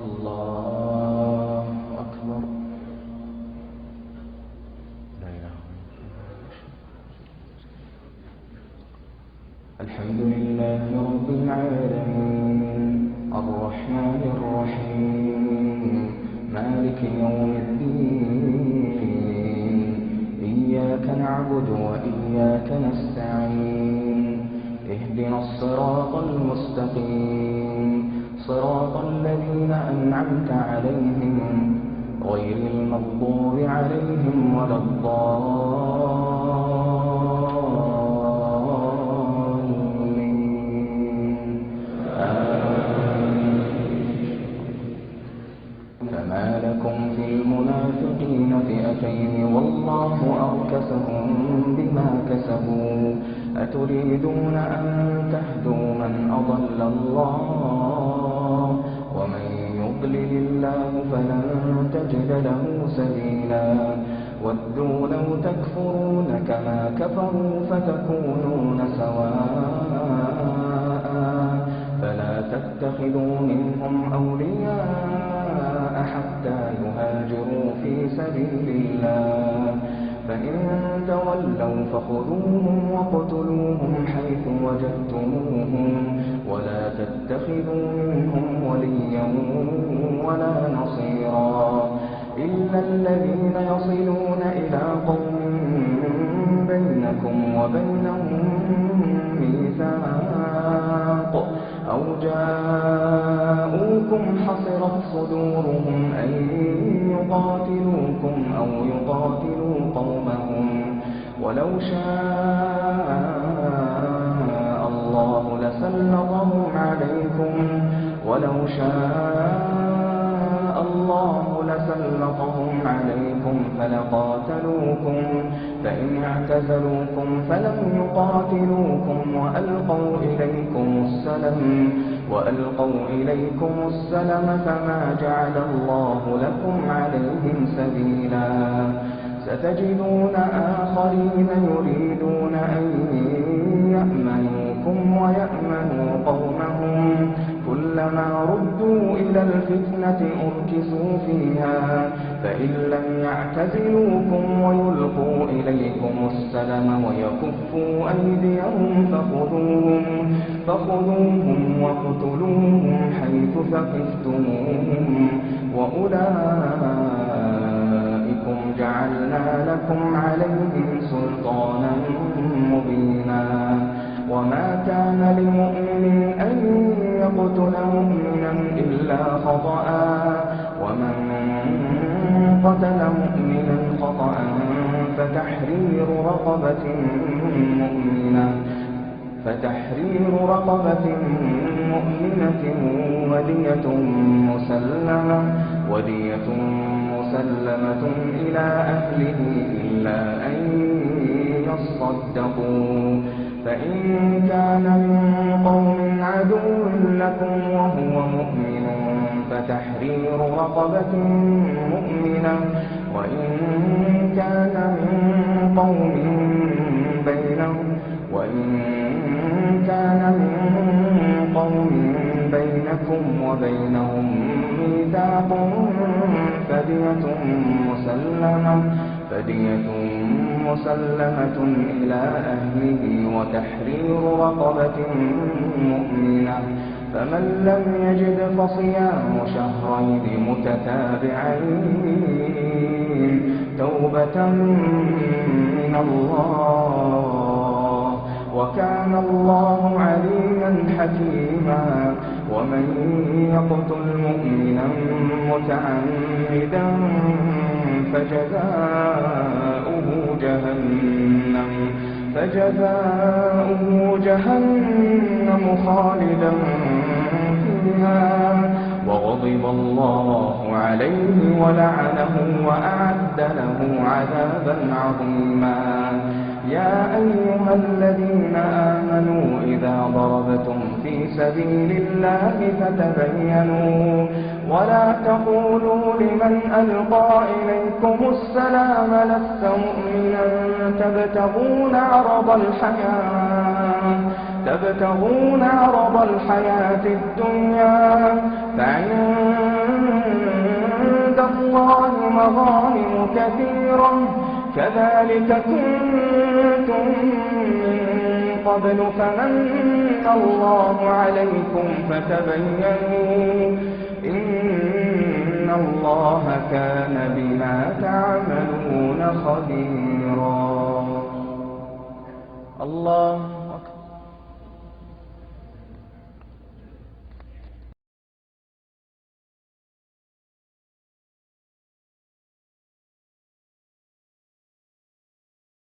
الله أكبر. لا إله إلا الله. الحمد لله رب العالمين الرحمن الرحيم مالك يوم الدين إياك نعبد وإياك نستعين اهدنا الصراط المستقيم صراط الذين أنعمت عليهم غير المغضوب عليهم ولا الضالين آمين. فما لكم في المنافقين فئتين والله أركسهم بما كسبوا أتريدون أن تهدوا من أضل الله ومن يضلل الله فلن تجد له سبيلا ودوا لو تكفرون كما كفروا فتكونون سواء فلا تتخذوا منهم أولياء حتى يهاجروا في سبيل الله فإن تولوا فخذوهم وقتلوهم حيث وجدتموهم ولا تتخذوا منهم وليا ولا نصيرا إلا الذين يصلون إلى قوم بينكم وبينهم ميثاق أو جاءوكم حصرت صدورهم أن يقاتلوكم أو يقاتلوا قومهم ولو شاء الله لسلطهم عليكم فلقاتلوكم فإن اعتزلوكم فلم يقاتلوكم وألقوا إليكم السلم فما جعل الله لكم عليهم سبيلا ستجدون آخرين يريدون أن يأمنوكم ويأمنوا قومهم كلما ردوا إلى الفتنة أركسوا فيها فإن لم يعتزلوكم ويلقوا إليكم السلم ويكفوا أيديهم فخذوهم واقتلوهم حيث ثقفتموهم وأولئكم جعلنا لكم عليهم سلطانا مبينا وما كان لمؤمن أن يقتل مؤمنا إلا خطأ ومن قتل مؤمنا خطأ فتحرير رقبة مؤمنة ودية مسلمة إلى أهله إلا أن يصدقوا فإن كان من قوم عدو لكم وهو مؤمن فتحرير رقبة مؤمنة وإن كان من قوم بينكم وبينهم ميثاق فدية مسلمة إلى أهله وتحرير رقبة مؤمنة فمن لم يجد فصيام شهرين متتابعين توبة من الله وكان الله عليما حكيما ومن يقتل مؤمنا متعمدا فجزاؤه جهنم خالدا فيها وغضب الله عليه ولعنه وأعد له عذابا عظيما يا أيها الذين آمنوا إذا ضربتم في سبيل الله فتبينوا ولا تقولوا لمن ألقى إليكم السلام لست مؤمنا تبتغون عرض الحياة الدنيا فعند الله مغانم كثيرة كذلك كنتم من قبل فمن الله عليكم فتبينوا إن الله كان بما تعملون خبيرا. الله